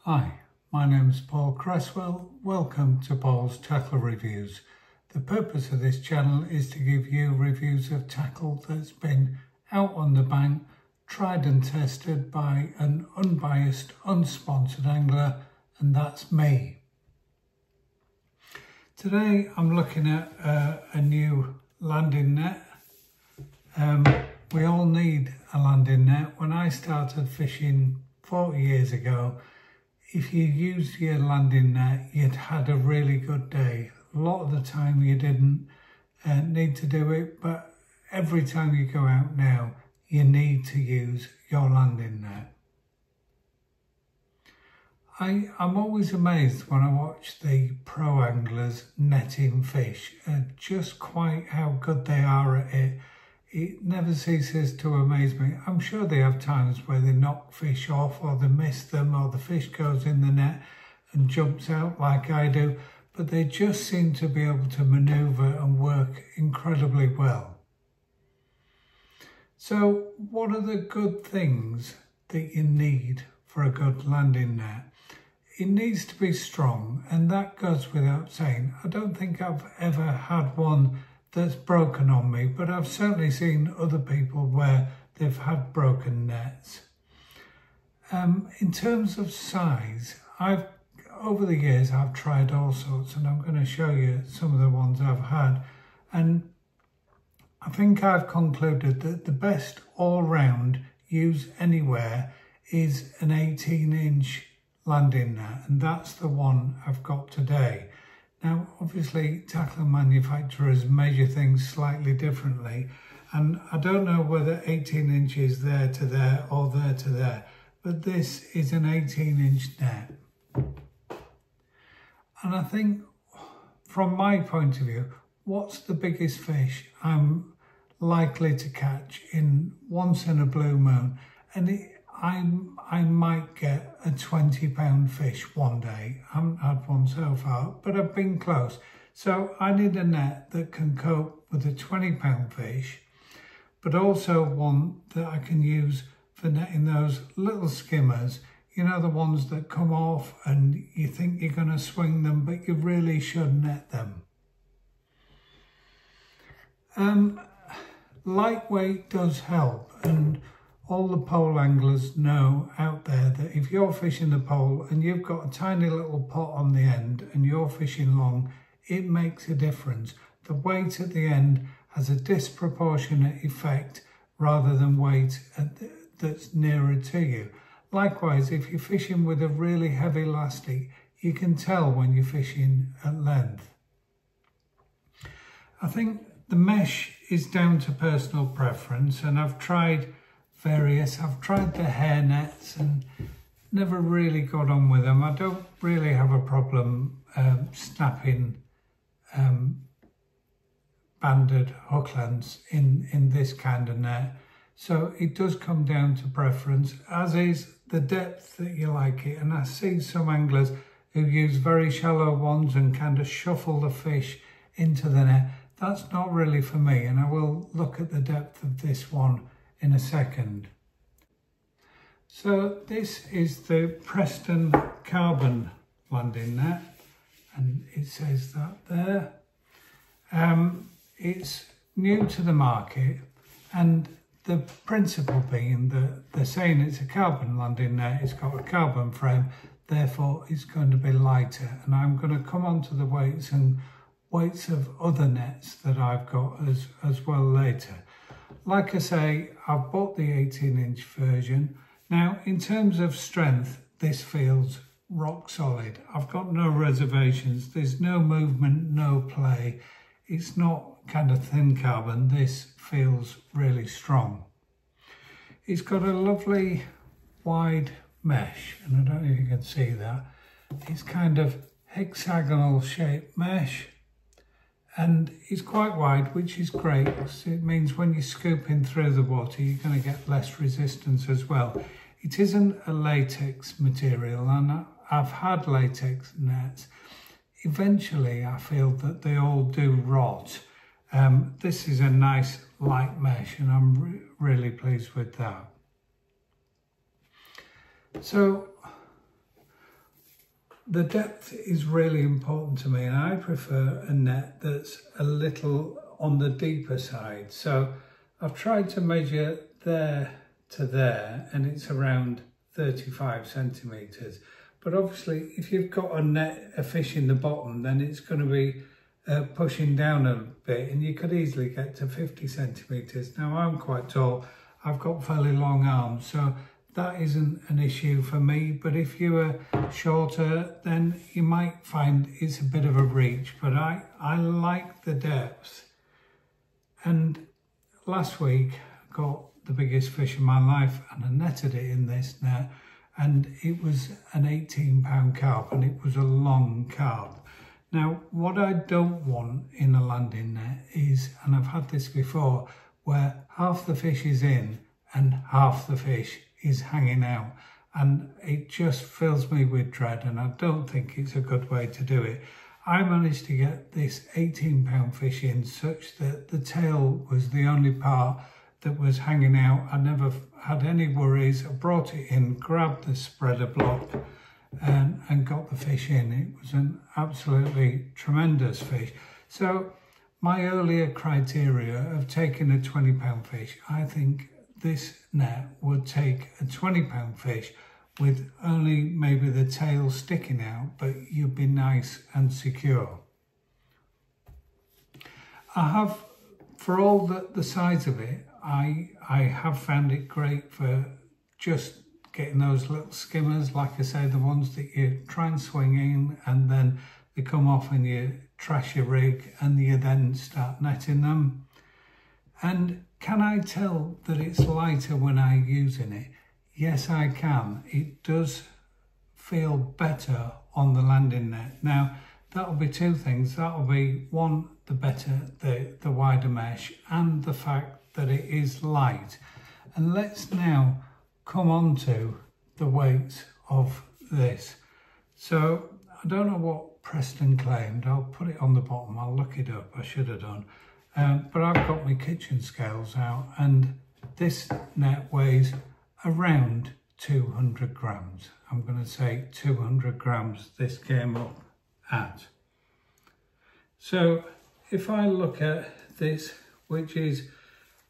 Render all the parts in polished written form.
Hi, my name is Paul Cresswell. Welcome to Paul's Tackle Reviews. The purpose of this channel is to give you reviews of tackle that's been out on the bank, tried and tested by an unbiased, unsponsored angler, and that's me. Today I'm looking at a new landing net. We all need a landing net. When I started fishing 40 years ago, if you used your landing net, you'd had a really good day. A lot of the time you didn't need to do it, but every time you go out now, you need to use your landing net. I'm always amazed when I watch the pro anglers netting fish, just quite how good they are at it. It never ceases to amaze me. I'm sure they have times where they knock fish off, or they miss them, or the fish goes in the net and jumps out like I do, but they just seem to be able to manoeuvre and work incredibly well. So what are the good things that you need for a good landing net? It needs to be strong, and that goes without saying. I don't think I've ever had one that's broken on me, but I've certainly seen other people where they've had broken nets. In terms of size, over the years I've tried all sorts, and I'm going to show you some of the ones I've had, and I think I've concluded that the best all-round use anywhere is an 18-inch landing net, and that's the one I've got today. Now, obviously, tackle manufacturers measure things slightly differently, and I don't know whether 18 inches there to there or there to there, but this is an 18-inch net. And I think, from my point of view, what's the biggest fish I'm likely to catch in once in a blue moon? And I might get a 20-pound fish one day. I haven't had one so far, but I've been close. So I need a net that can cope with a 20-pound fish, but also one that I can use for netting those little skimmers, you know, the ones that come off and you think you're going to swing them, but you really should net them. Lightweight does help, and all the pole anglers know out there that if you're fishing the pole and you've got a tiny little pot on the end and you're fishing long, it makes a difference. The weight at the end has a disproportionate effect rather than weight that's nearer to you. Likewise, if you're fishing with a really heavy elastic, you can tell when you're fishing at length. I think the mesh is down to personal preference, and I've tried various. I've tried the hair nets and never really got on with them. I don't really have a problem snapping banded hook lengths in this kind of net. So it does come down to preference, as is the depth that you like it. And I see some anglers who use very shallow ones and kind of shuffle the fish into the net. That's not really for me, and I will look at the depth of this one in a second. So this is the Preston carbon landing net, and it says that there. It's new to the market, and the principle being that they're saying it's a carbon landing net, it's got a carbon frame, therefore it's going to be lighter. And I'm going to come on to the weights and weights of other nets that I've got as well later. Like I say, I've bought the 18-inch version. Now, in terms of strength, this feels rock solid. I've got no reservations. There's no movement, no play. It's not kind of thin carbon. This feels really strong. It's got a lovely wide mesh, and I don't know if you can see that. It's kind of hexagonal shaped mesh. And it's quite wide, which is great. So it means when you're scooping through the water, you're going to get less resistance as well. It isn't a latex material, and I've had latex nets. Eventually, I feel that they all do rot. This is a nice light mesh, and I'm really pleased with that. So the depth is really important to me, and I prefer a net that's a little on the deeper side. So I've tried to measure there to there, and it's around 35 centimetres. But obviously, if you've got a fish in the bottom, then it's going to be pushing down a bit, and you could easily get to 50 centimetres. Now, I'm quite tall. I've got fairly long arms, so that isn't an issue for me. But if you are shorter, then you might find it's a bit of a reach. But I like the depth. And last week, I got the biggest fish of my life, and I netted it in this net, and it was an 18-pound carp, and it was a long carp. Now, what I don't want in a landing net is, and I've had this before, where half the fish is in and half the fish is hanging out, and it just fills me with dread, and I don't think it's a good way to do it. I managed to get this 18-pound fish in such that the tail was the only part that was hanging out. I never had any worries. I brought it in, grabbed the spreader block and got the fish in. It was an absolutely tremendous fish. So my earlier criteria of taking a 20-pound fish, I think this net would take a 20-pound fish with only maybe the tail sticking out, but you'd be nice and secure. I have, for all the size of it, I have found it great for just getting those little skimmers, like I say, the ones that you try and swing in and then they come off and you trash your rig and you then start netting them. And can I tell that it's lighter when I'm using it? Yes, I can. It does feel better on the landing net. Now, that'll be two things. That'll be one, the better, the wider mesh, and the fact that it is light. And let's now come on to the weight of this. So I don't know what Preston claimed. I'll put it on the bottom. I'll look it up. I should have done. But I've got my kitchen scales out, and this net weighs around 200 grams. I'm going to say 200 grams this came up at. So if I look at this, which is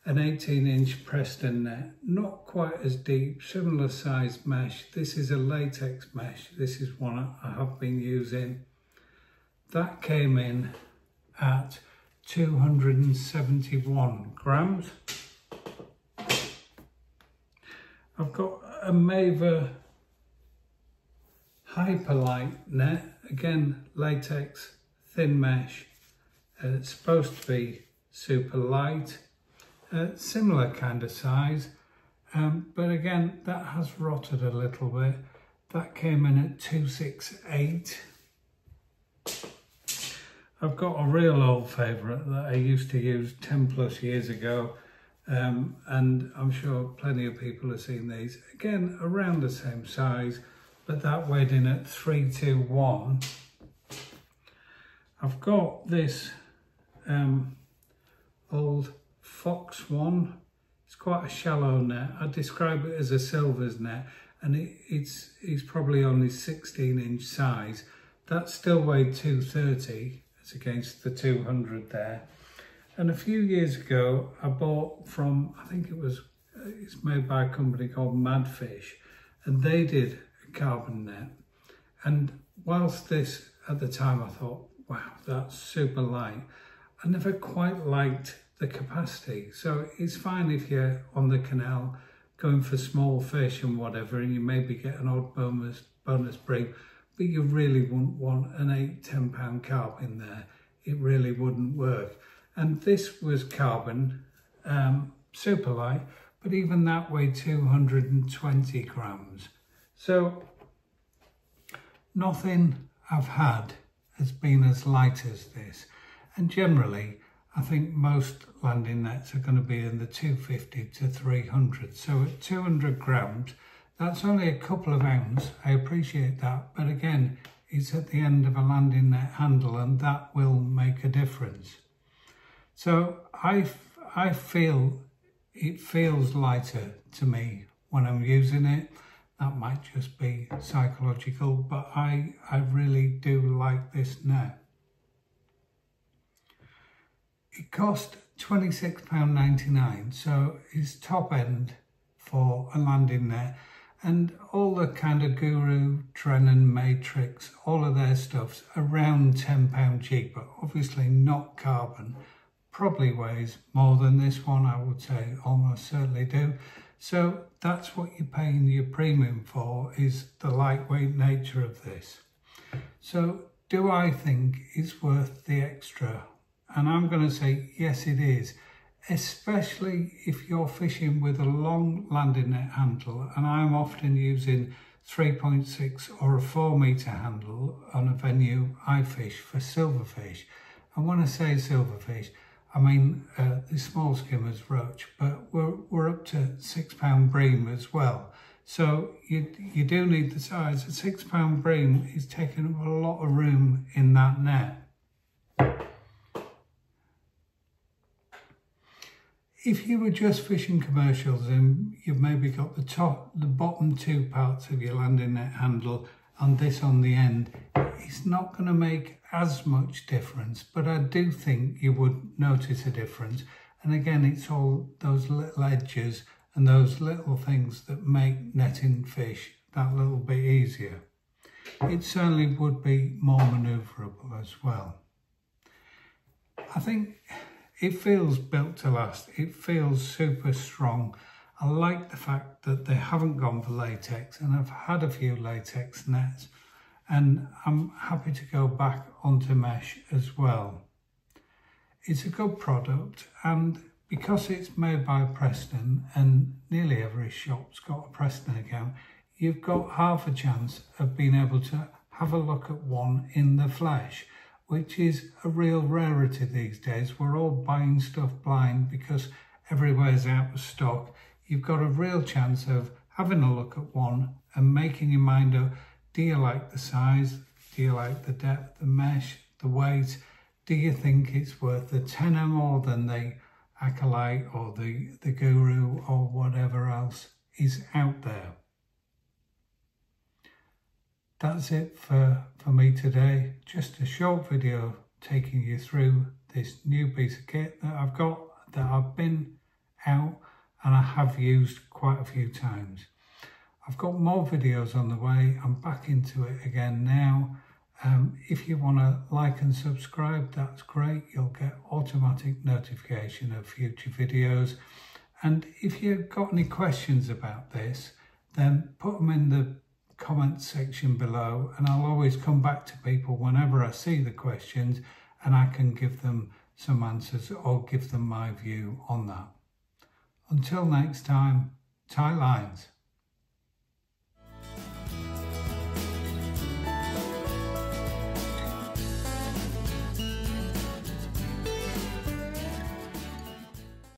an 18-inch Preston net, not quite as deep, similar size mesh. This is a latex mesh. This is one I have been using. That came in at 271 grams. I've got a Maver Hyperlight net, again latex, thin mesh. It's supposed to be super light, similar kind of size, but again that has rotted a little bit. That came in at 268. I've got a real old favourite that I used to use 10 plus years ago, and I'm sure plenty of people have seen these. Again, around the same size, but that weighed in at 321. I've got this old Fox one. It's quite a shallow net. I describe it as a silvers net, and it's probably only 16-inch size. That still weighed 230. It's against the 200 there. And a few years ago, I bought from, I think it's made by a company called Madfish, and they did a carbon net. And whilst this, at the time, I thought, wow, that's super light, I never quite liked the capacity. So it's fine if you're on the canal going for small fish and whatever, and you maybe get an odd bonus break, but you really wouldn't want an 8-10 pound carp in there. It really wouldn't work. And this was carbon, super light, but even that weighed 220 grams. So nothing I've had has been as light as this. And generally, I think most landing nets are going to be in the 250 to 300. So at 200 grams, that's only a couple of ounces. I appreciate that. But again, it's at the end of a landing net handle, and that will make a difference. So I feel it feels lighter to me when I'm using it. That might just be psychological, but I really do like this net. It cost £26.99, so it's top end for a landing net, and all the kind of Guru, Drennan, Matrix, all of their stuff's around £10 cheaper. Obviously not carbon, probably weighs more than this one, I would say, almost certainly do. So that's what you're paying your premium for, is the lightweight nature of this. So do I think it's worth the extra? And I'm going to say yes, it is, especially if you're fishing with a long landing net handle, and I'm often using 3.6 or a 4 metre handle on a venue I fish for silverfish. And when I say silverfish, I mean the small skimmers, roach, but we're up to £6 bream as well. So you do need the size. A £6 bream is taking up a lot of room in that net. If you were just fishing commercials and you've maybe got the bottom two parts of your landing net handle and this on the end, it's not going to make as much difference, but I do think you would notice a difference. And again, it's all those little edges and those little things that make netting fish that little bit easier. It certainly would be more manoeuvrable as well. I think it feels built to last. It feels super strong. I like the fact that they haven't gone for latex, and I've had a few latex nets, and I'm happy to go back onto mesh as well. It's a good product, and because it's made by Preston, and nearly every shop's got a Preston account, you've got half a chance of being able to have a look at one in the flesh, which is a real rarity these days. We're all buying stuff blind because everywhere's out of stock. You've got a real chance of having a look at one and making your mind up. Do you like the size? Do you like the depth, the mesh, the weight? Do you think it's worth the tenner more than the Acolyte or the Guru or whatever else is out there? That's it for me today. Just a short video taking you through this new piece of kit that I've got, that I've been out and I have used quite a few times. I've got more videos on the way. I'm back into it again now. If you want to like and subscribe, that's great. You'll get automatic notification of future videos. And if you've got any questions about this, then put them in the comments section below, and I'll always come back to people whenever I see the questions, and I can give them some answers or give them my view on that. Until next time, tie lines.